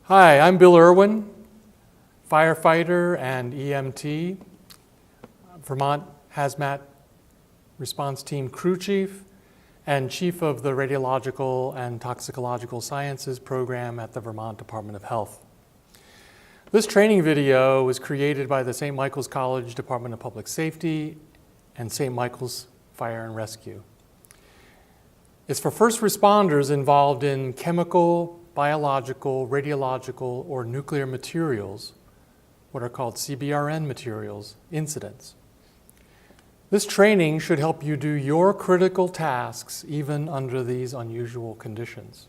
Hi, I'm Bill Irwin, firefighter and EMT, Vermont Hazmat Response Team Crew Chief, and Chief of the Radiological and Toxicological Sciences Program at the Vermont Department of Health. This training video was created by the St. Michael's College Department of Public Safety and St. Michael's Fire and Rescue. It's for first responders involved in chemical, biological, radiological, or nuclear materials, what are called CBRN materials, incidents. This training should help you do your critical tasks even under these unusual conditions.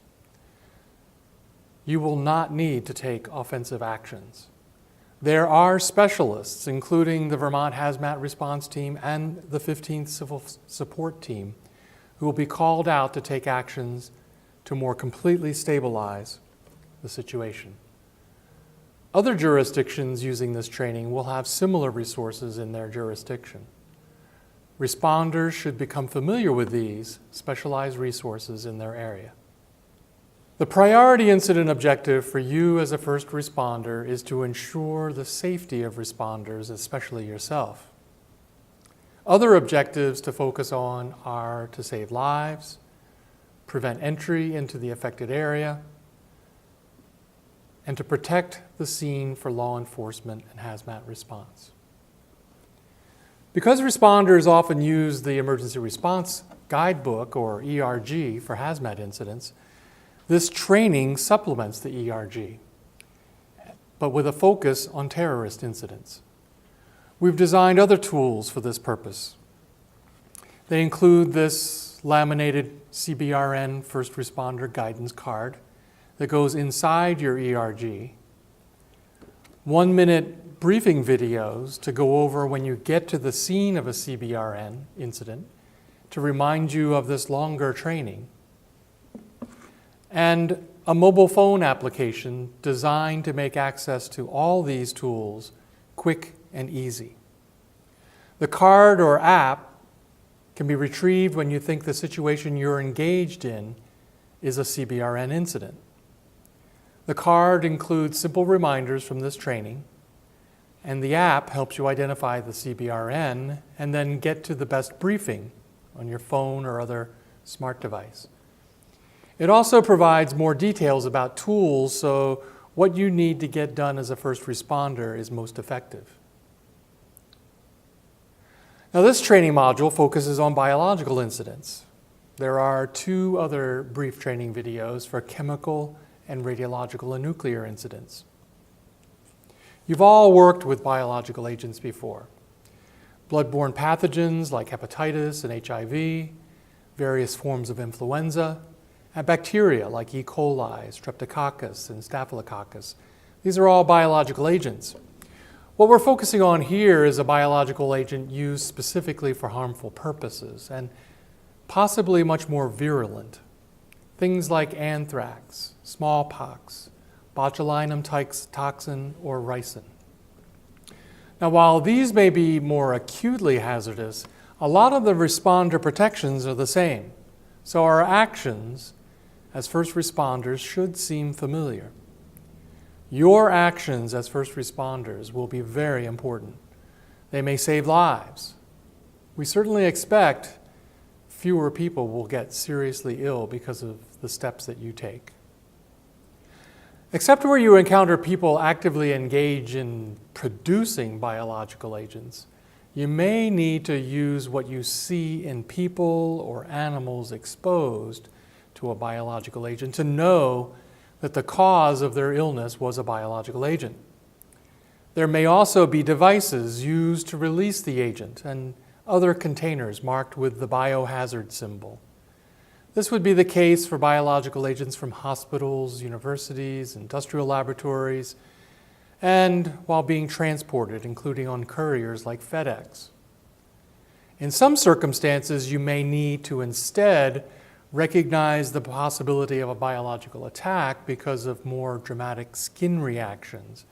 You will not need to take offensive actions. There are specialists, including the Vermont Hazmat Response Team and the 15th Civil Support Team, who will be called out to take actions to more completely stabilize the situation. Other jurisdictions using this training will have similar resources in their jurisdiction. Responders should become familiar with these specialized resources in their area. The priority incident objective for you as a first responder is to ensure the safety of responders, especially yourself. Other objectives to focus on are to save lives, prevent entry into the affected area, and to protect the scene for law enforcement and hazmat response. Because responders often use the Emergency Response Guidebook, or ERG, for hazmat incidents, this training supplements the ERG, but with a focus on terrorist incidents. We've designed other tools for this purpose. They include this laminated CBRN First Responder Guidance Card that goes inside your ERG, 1-minute briefing videos to go over when you get to the scene of a CBRN incident to remind you of this longer training, and a mobile phone application designed to make access to all these tools quick and easy. The card or app can be retrieved when you think the situation you're engaged in is a CBRN incident. The card includes simple reminders from this training, and the app helps you identify the CBRN and then get to the best briefing on your phone or other smart device. It also provides more details about tools, so what you need to get done as a first responder is most effective. Now, this training module focuses on biological incidents. There are 2 other brief training videos for chemical and radiological and nuclear incidents. You've all worked with biological agents before. Bloodborne pathogens like hepatitis and HIV, various forms of influenza, and bacteria like E. coli, streptococcus, and staphylococcus. These are all biological agents. What we're focusing on here is a biological agent used specifically for harmful purposes and possibly much more virulent. Things like anthrax, smallpox, botulinum toxin, or ricin. Now, while these may be more acutely hazardous, a lot of the responder protections are the same. So our actions as first responders should seem familiar. Your actions as first responders will be very important. They may save lives. We certainly expect fewer people will get seriously ill because of the steps that you take. Except where you encounter people actively engaged in producing biological agents, you may need to use what you see in people or animals exposed to a biological agent to know that the cause of their illness was a biological agent. There may also be devices used to release the agent and other containers marked with the biohazard symbol. This would be the case for biological agents from hospitals, universities, industrial laboratories, and while being transported, including on couriers like FedEx. In some circumstances, you may need to instead recognize the possibility of a biological attack because of more dramatic skin reactions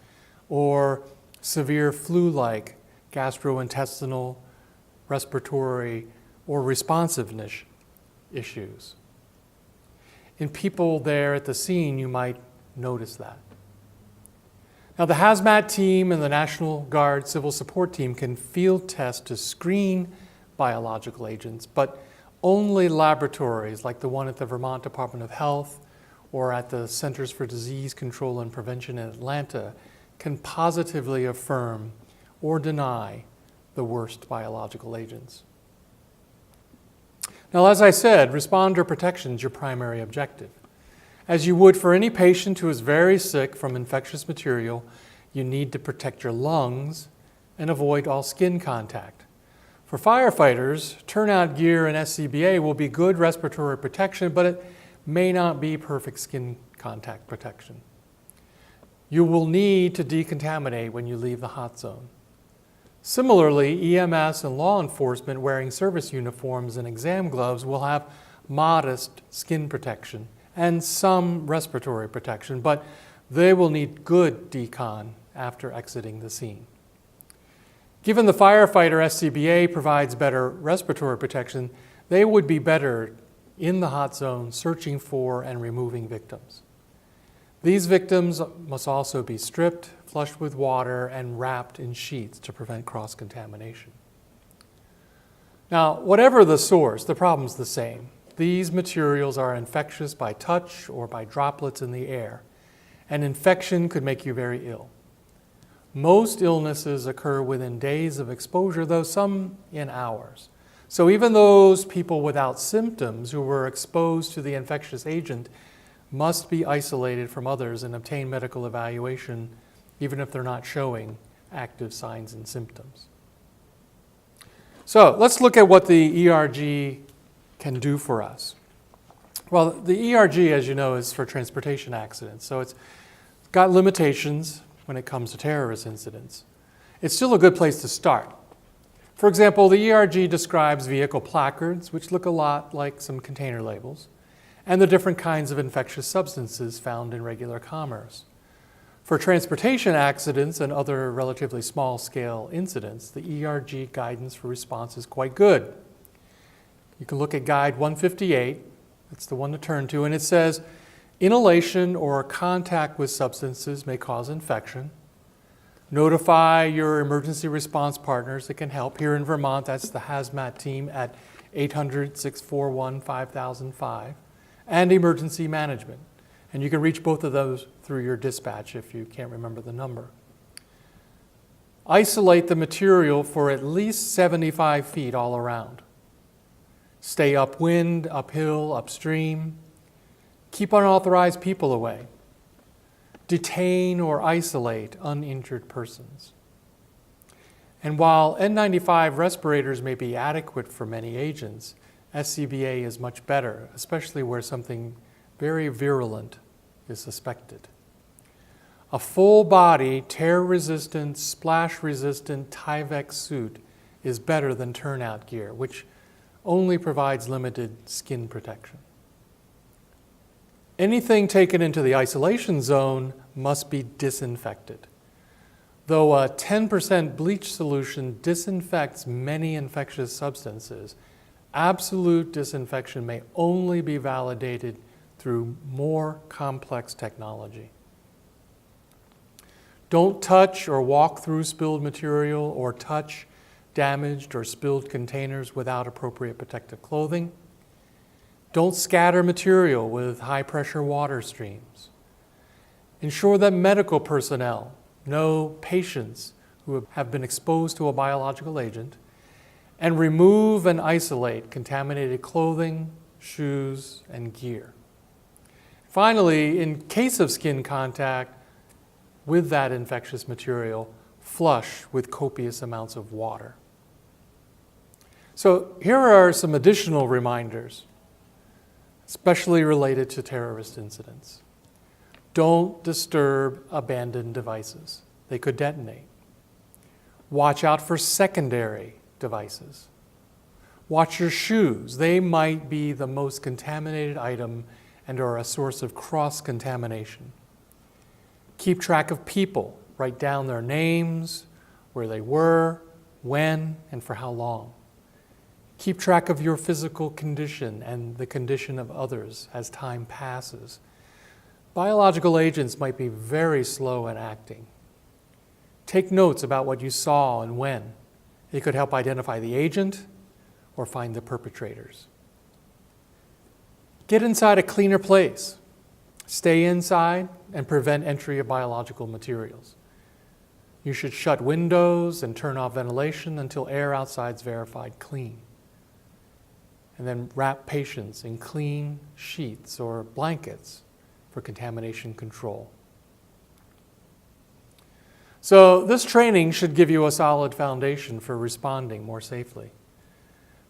or severe flu-like gastrointestinal, respiratory, or responsiveness issues. In people there at the scene, you might notice that. Now, the hazmat team and the National Guard Civil Support Team can field test to screen biological agents, but only laboratories like the one at the Vermont Department of Health or at the Centers for Disease Control and Prevention in Atlanta can positively affirm or deny the worst biological agents. Now, as I said, responder protection is your primary objective. As you would for any patient who is very sick from infectious material, you need to protect your lungs and avoid all skin contact. For firefighters, turnout gear and SCBA will be good respiratory protection, but it may not be perfect skin contact protection. You will need to decontaminate when you leave the hot zone. Similarly, EMS and law enforcement wearing service uniforms and exam gloves will have modest skin protection and some respiratory protection, but they will need good decon after exiting the scene. Given the firefighter SCBA provides better respiratory protection, they would be better in the hot zone searching for and removing victims. These victims must also be stripped, flushed with water, and wrapped in sheets to prevent cross-contamination. Now, whatever the source, the problem's the same. These materials are infectious by touch or by droplets in the air, and infection could make you very ill. Most illnesses occur within days of exposure, though some in hours. So even those people without symptoms who were exposed to the infectious agent must be isolated from others and obtain medical evaluation, even if they're not showing active signs and symptoms. So let's look at what the ERG can do for us. Well, the ERG, as you know, is for transportation accidents, so it's got limitations when it comes to terrorist incidents. It's still a good place to start. For example, the ERG describes vehicle placards, which look a lot like some container labels, and the different kinds of infectious substances found in regular commerce. For transportation accidents and other relatively small-scale incidents, the ERG guidance for response is quite good. You can look at Guide 158, that's the one to turn to, and it says, inhalation or contact with substances may cause infection. Notify your emergency response partners that can help. Here in Vermont, that's the hazmat team at 800-641-5005, and emergency management. And you can reach both of those through your dispatch if you can't remember the number. Isolate the material for at least 75 feet all around. Stay upwind, uphill, upstream. Keep unauthorized people away. Detain or isolate uninjured persons. And while N95 respirators may be adequate for many agents, SCBA is much better, especially where something very virulent is suspected. A full-body, tear-resistant, splash-resistant Tyvek suit is better than turnout gear, which only provides limited skin protection. Anything taken into the isolation zone must be disinfected. Though a 10% bleach solution disinfects many infectious substances, absolute disinfection may only be validated through more complex technology. Don't touch or walk through spilled material or touch damaged or spilled containers without appropriate protective clothing. Don't scatter material with high-pressure water streams. Ensure that medical personnel know patients who have been exposed to a biological agent, and remove and isolate contaminated clothing, shoes, and gear. Finally, in case of skin contact with that infectious material, flush with copious amounts of water. So here are some additional reminders, especially related to terrorist incidents. Don't disturb abandoned devices. They could detonate. Watch out for secondary devices. Watch your shoes. They might be the most contaminated item and are a source of cross-contamination. Keep track of people. Write down their names, where they were, when, and for how long. Keep track of your physical condition and the condition of others as time passes. Biological agents might be very slow in acting. Take notes about what you saw and when. It could help identify the agent or find the perpetrators. Get inside a cleaner place. Stay inside and prevent entry of biological materials. You should shut windows and turn off ventilation until air outside is verified clean. And then wrap patients in clean sheets or blankets for contamination control. So this training should give you a solid foundation for responding more safely.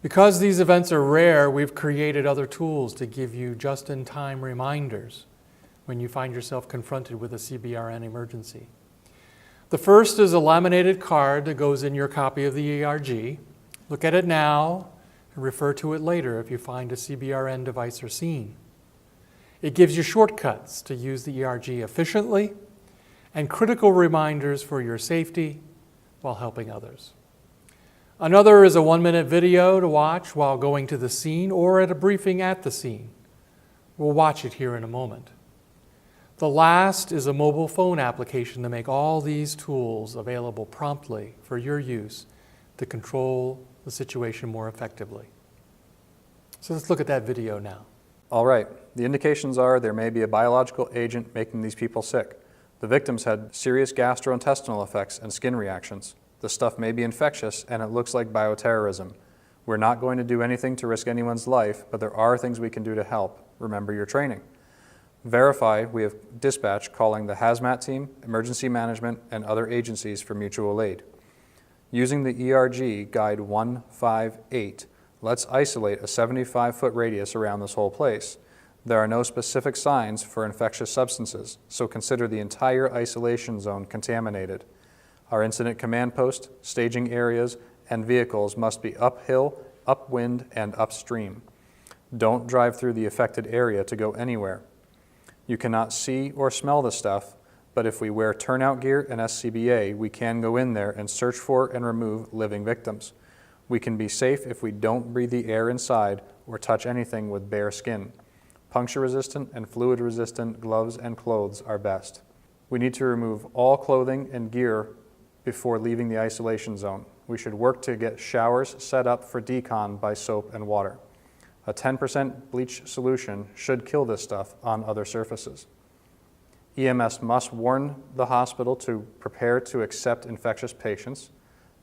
Because these events are rare, we've created other tools to give you just-in-time reminders when you find yourself confronted with a CBRN emergency. The first is a laminated card that goes in your copy of the ERG. Look at it now and refer to it later if you find a CBRN device or scene. It gives you shortcuts to use the ERG efficiently and critical reminders for your safety while helping others. Another is a 1-minute video to watch while going to the scene or at a briefing at the scene. We'll watch it here in a moment. The last is a mobile phone application to make all these tools available promptly for your use to control the situation more effectively. So let's look at that video now. All right, the indications are there may be a biological agent making these people sick. The victims had serious gastrointestinal effects and skin reactions. The stuff may be infectious and it looks like bioterrorism. We're not going to do anything to risk anyone's life, but there are things we can do to help. Remember your training. Verify, we have dispatch calling the hazmat team, emergency management, and other agencies for mutual aid. Using the ERG Guide 158, let's isolate a 75-foot radius around this whole place. There are no specific signs for infectious substances, so consider the entire isolation zone contaminated. Our incident command post, staging areas, and vehicles must be uphill, upwind, and upstream. Don't drive through the affected area to go anywhere. You cannot see or smell the stuff, but if we wear turnout gear and SCBA, we can go in there and search for and remove living victims. We can be safe if we don't breathe the air inside or touch anything with bare skin. Puncture-resistant and fluid-resistant gloves and clothes are best. We need to remove all clothing and gear before leaving the isolation zone. We should work to get showers set up for decon by soap and water. A 10% bleach solution should kill this stuff on other surfaces. EMS must warn the hospital to prepare to accept infectious patients.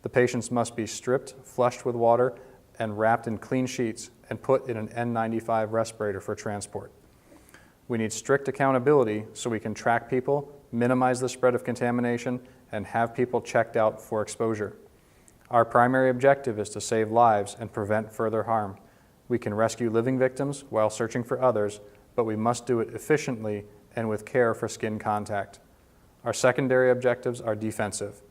The patients must be stripped, flushed with water, and wrapped in clean sheets and put in an N95 respirator for transport. We need strict accountability so we can track people, minimize the spread of contamination, and have people checked out for exposure. Our primary objective is to save lives and prevent further harm. We can rescue living victims while searching for others, but we must do it efficiently and with care for skin contact. Our secondary objectives are defensive.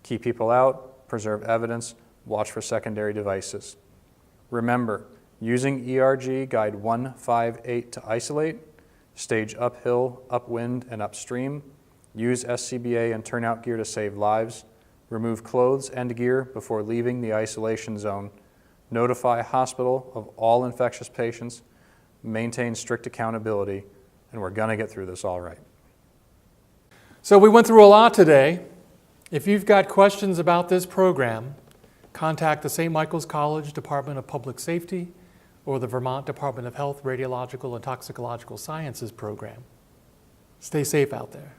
Keep people out, preserve evidence, watch for secondary devices. Remember, using ERG Guide 158 to isolate, stage uphill, upwind, and upstream, use SCBA and turnout gear to save lives, remove clothes and gear before leaving the isolation zone, notify hospital of all infectious patients, maintain strict accountability, and we're gonna get through this all right. So we went through a lot today. If you've got questions about this program, contact the St. Michael's College Department of Public Safety or the Vermont Department of Health Radiological and Toxicological Sciences program. Stay safe out there.